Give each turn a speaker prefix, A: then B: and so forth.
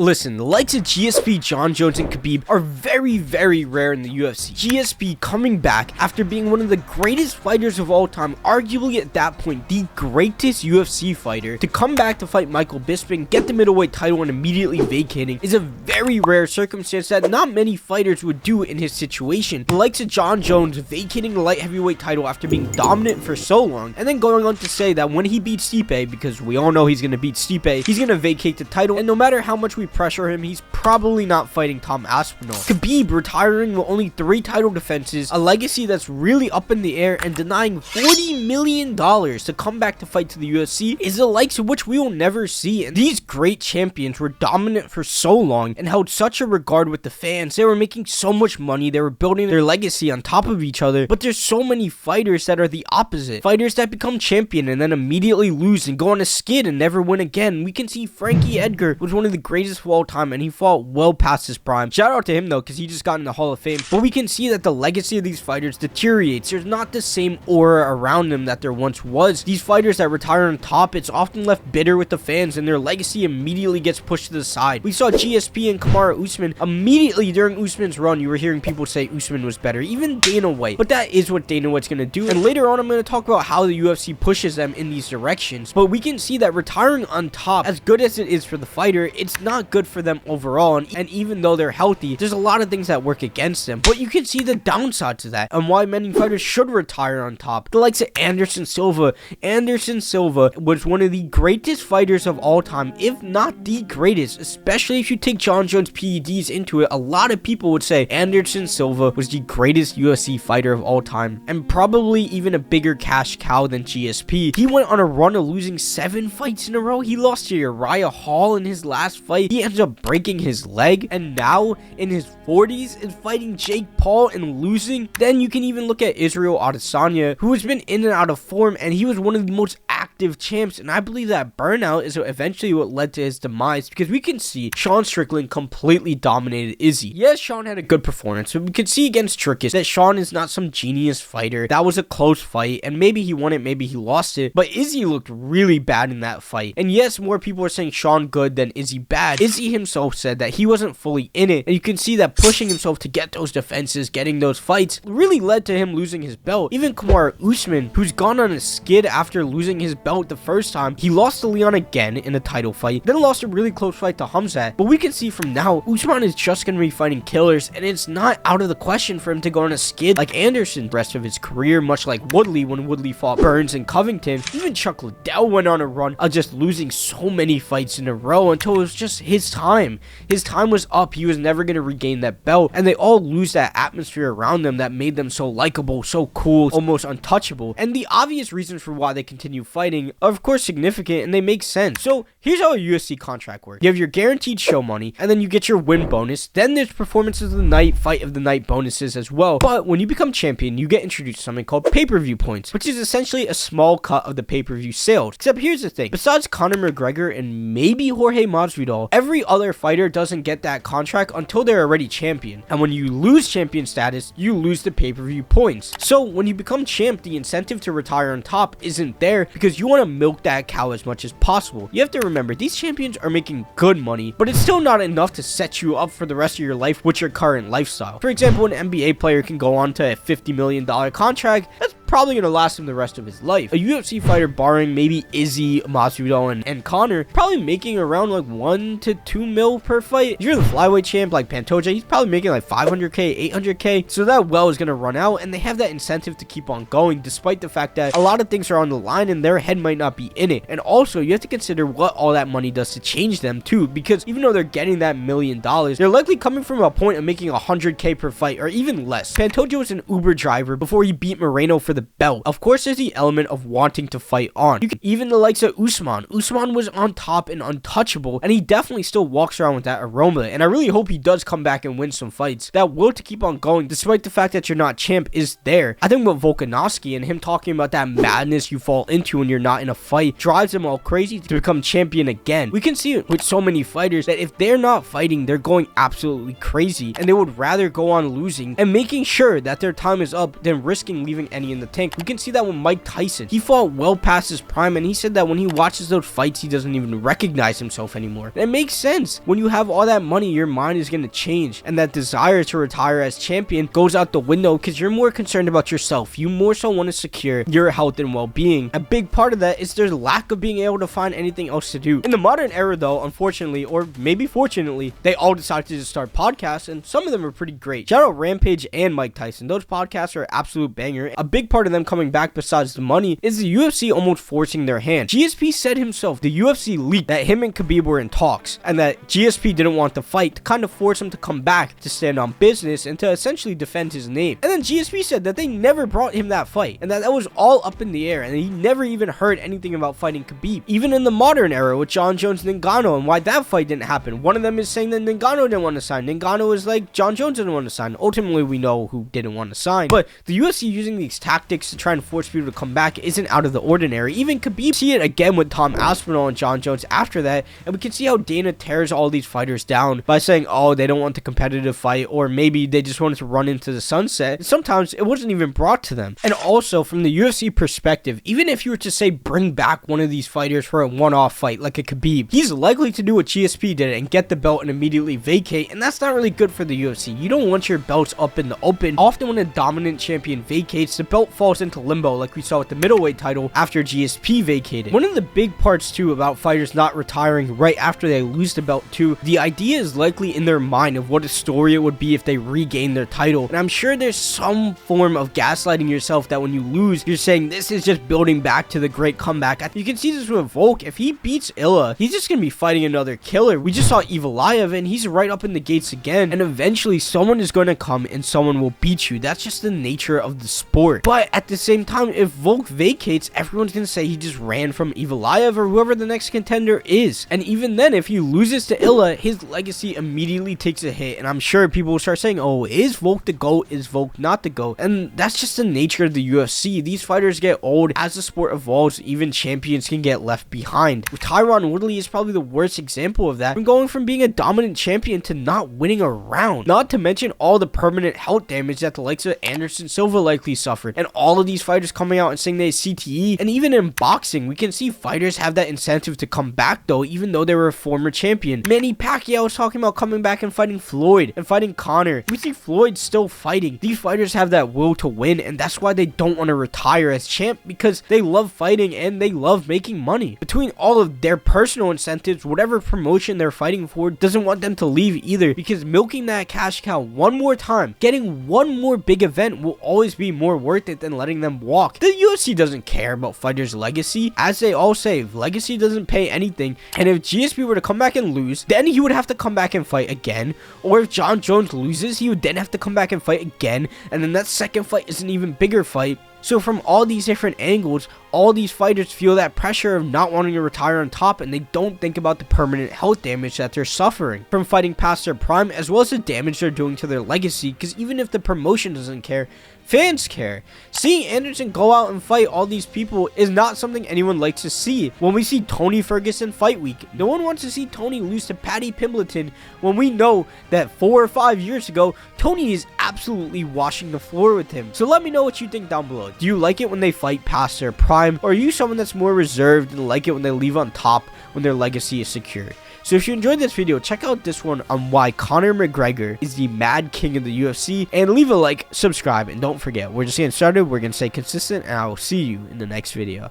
A: Listen, the likes of GSP, Jon Jones, and Khabib are very rare in the UFC. GSP coming back after being one of the greatest fighters of all time, arguably at that point the greatest UFC fighter, to come back to fight Michael Bisping, get the middleweight title, and immediately vacating is a very rare circumstance that not many fighters would do in his situation. The likes of Jon Jones vacating the light heavyweight title after being dominant for so long, and then going on to say that when he beats Stipe, because we all know he's going to beat Stipe, he's going to vacate the title, and no matter how much we pressure him, he's probably not fighting Tom Aspinall. Khabib retiring with only 3 title defenses, a legacy that's really up in the air, and denying $40 million to come back to fight to the UFC is the likes of which we will never see. And these great champions were dominant for so long and held such a regard with the fans. They were making so much money, they were building their legacy on top of each other, but there's so many fighters that are the opposite. Fighters that become champion and then immediately lose and go on a skid and never win again. We can see Frankie Edgar was one of the greatest of all time, and he fought well past his prime. Shout out to him though, because he just got in the Hall of Fame. But we can see that the legacy of these fighters deteriorates. There's not the same aura around them that there once was. These fighters that retire on top, it's often left bitter with the fans, and their legacy immediately gets pushed to the side. We saw GSP and Kamaru Usman immediately during Usman's run. You were hearing people say Usman was better, even Dana White. But that is what Dana White's gonna do. And later on, I'm gonna talk about how the UFC pushes them in these directions. But we can see that retiring on top, as good as it is for the fighter, it's not good for them overall, and even though they're healthy, there's a lot of things that work against them. But you can see the downside to that and why many fighters should retire on top. The likes of Anderson Silva. Anderson Silva was one of the greatest fighters of all time, if not the greatest, especially if you take Jon Jones PEDs into it. A lot of people would say Anderson Silva was the greatest UFC fighter of all time, and probably even a bigger cash cow than GSP. He went on a run of losing 7 fights in a row. He lost to Uriah Hall in his last fight. He ends up breaking his leg, and now in his 40s is fighting Jake Paul and losing. Then you can even look at Isreal Adesanya, who has been in and out of form, and he was one of the most active champs, and I believe that burnout is eventually what led to his demise, because we can see Sean Strickland completely dominated Izzy. Yes, Sean had a good performance, but we could see against Trickus that Sean is not some genius fighter. That was a close fight, and maybe he won it, maybe he lost it, but Izzy looked really bad in that fight. And yes, more people are saying Sean good than Izzy bad. Izzy himself said that he wasn't fully in it, and you can see that pushing himself to get those defenses, getting those fights, really led to him losing his belt. Even Kamaru Usman, who's gone on a skid after losing his belt the first time, he lost to Leon again in a title fight, then lost a really close fight to Hamzat. But we can see from now, Usman is just going to be fighting killers, and it's not out of the question for him to go on a skid like Anderson the rest of his career, much like Woodley when Woodley fought Burns and Covington. Even Chuck Liddell went on a run of just losing so many fights in a row until it was just his time. His time was up. He was never going to regain that belt, and they all lose that atmosphere around them that made them so likable, so cool, almost untouchable. And the obvious reasons for why they continue fighting are of course significant, and they make sense. So here's how a UFC contract works. You have your guaranteed show money, and then you get your win bonus. Then there's performances of the night, fight of the night bonuses as well. But when you become champion, you get introduced to something called pay-per-view points, which is essentially a small cut of the pay-per-view sales. Except here's the thing, besides Conor McGregor and maybe Jorge Masvidal, every other fighter doesn't get that contract until they're already champion. And when you lose champion status, you lose the pay-per-view points. So when you become champ, the incentive to retire on top isn't there, because you want to milk that cow as much as possible. You have to remember, these champions are making good money, but it's still not enough to set you up for the rest of your life with your current lifestyle. For example, an NBA player can go on to a $50 million contract. That's probably going to last him the rest of his life. A UFC fighter, barring maybe Izzy, Masvidal, and Conor, probably making around like 1 to 2 mil per fight. If you're the flyweight champ like Pantoja, he's probably making like 500k, 800k. So that well is going to run out, and they have that incentive to keep on going, despite the fact that a lot of things are on the line and their head might not be in it. And also, you have to consider what all that money does to change them too, because even though they're getting that $1 million, they're likely coming from a point of making 100k per fight or even less. Pantoja was an Uber driver before he beat Moreno for the belt. Of course, there's the element of wanting to fight on. Even the likes of Usman. Usman was on top and untouchable, and he definitely still walks around with that aroma, and I really hope he does come back and win some fights. That will to keep on going, despite the fact that you're not champ, is there. I think with Volkanovski and him talking about that madness you fall into when you're not in a fight drives him all crazy to become champion again. We can see it with so many fighters that if they're not fighting, they're going absolutely crazy, and they would rather go on losing and making sure that their time is up than risking leaving any in the tank. We can see that with Mike Tyson. He fought well past his prime, and he said that when he watches those fights, he doesn't even recognize himself anymore. And it makes sense. When you have all that money, your mind is going to change, and that desire to retire as champion goes out the window because you're more concerned about yourself. You more so want to secure your health and well-being. A big part of that is there's lack of being able to find anything else to do. In the modern era, though, unfortunately, or maybe fortunately, they all decided to just start podcasts, and some of them are pretty great. Shout out Rampage and Mike Tyson. Those podcasts are an absolute banger. A big part of them coming back besides the money is the UFC almost forcing their hand. GSP said himself the UFC leaked that him and Khabib were in talks, and that GSP didn't want the fight to kind of force him to come back to stand on business and to essentially defend his name. And then GSP said that they never brought him that fight, and that was all up in the air, and he never even heard anything about fighting Khabib. Even in the modern era with Jon Jones and Ngannou, and why that fight didn't happen. One of them is saying that Ngannou didn't want to sign. Ngannou is like, Jon Jones didn't want to sign. Ultimately, we know who didn't want to sign. But the UFC using these tactics to try and force people to come back isn't out of the ordinary. Even Khabib, see it again with Tom Aspinall and Jon Jones after that, and we can see how Dana tears all these fighters down by saying, oh, they don't want the competitive fight, or maybe they just wanted to run into the sunset. And sometimes it wasn't even brought to them. And also, from the UFC perspective, even if you were to say bring back one of these fighters for a one-off fight like a Khabib, he's likely to do what GSP did and get the belt and immediately vacate, and that's not really good for the UFC. You don't want your belts up in the open. Often when a dominant champion vacates, the belt falls into limbo, like we saw with the middleweight title after GSP vacated. One of the big parts too about fighters not retiring right after they lose the belt too, the idea is likely in their mind of what a story it would be if they regain their title. And I'm sure there's some form of gaslighting yourself that when you lose, you're saying this is just building back to the great comeback. You can see this with Volk. If he beats Illa, he's just gonna be fighting another killer. We just saw Evilive, and he's right up in the gates again, and eventually someone is going to come and someone will beat you. That's just the nature of the sport. But at the same time, if Volk vacates, everyone's gonna say he just ran from Evilive or whoever the next contender is. And even then, if he loses to Illa, his legacy immediately takes a hit, and I'm sure people will start saying, oh, is Volk the GOAT? Is Volk not the GOAT? And that's just the nature of the UFC. These fighters get old. As the sport evolves, even champions can get left behind. Tyron Woodley is probably the worst example of that. From going from being a dominant champion to not winning a round. Not to mention all the permanent health damage that the likes of Anderson Silva likely suffered. And all of these fighters coming out and saying they CTE. And even in boxing, we can see fighters have that incentive to come back though, even though they were a former champion. Manny Pacquiao was talking about coming back and fighting Floyd and fighting Conor. We see Floyd still fighting. These fighters have that will to win, and that's why they don't want to retire as champ, because they love fighting and they love making money. Between all of their personal incentives, whatever promotion they're fighting for doesn't want them to leave either, because milking that cash cow one more time, getting one more big event will always be more worth it than letting them walk. The UFC doesn't care about fighters' legacy. As they all say, legacy doesn't pay anything, and if GSP were to come back and lose, then he would have to come back and fight again. Or if Jon Jones loses, he would then have to come back and fight again, and then that second fight is an even bigger fight. So from all these different angles, all these fighters feel that pressure of not wanting to retire on top, and they don't think about the permanent health damage that they're suffering from fighting past their prime, as well as the damage they're doing to their legacy, because even if the promotion doesn't care, fans care. Seeing Anderson go out and fight all these people is not something anyone likes to see. When we see Tony Ferguson fight week, no one wants to see Tony lose to Paddy Pimbleton when we know that 4 or 5 years ago, Tony is absolutely washing the floor with him. So let me know what you think down below. Do you like it when they fight past their prime, or are you someone that's more reserved and like it when they leave on top when their legacy is secured? So if you enjoyed this video, check out this one on why Conor McGregor is the Mad King of the UFC, and leave a like, subscribe, and don't forget, we're just getting started, we're going to stay consistent, and I will see you in the next video.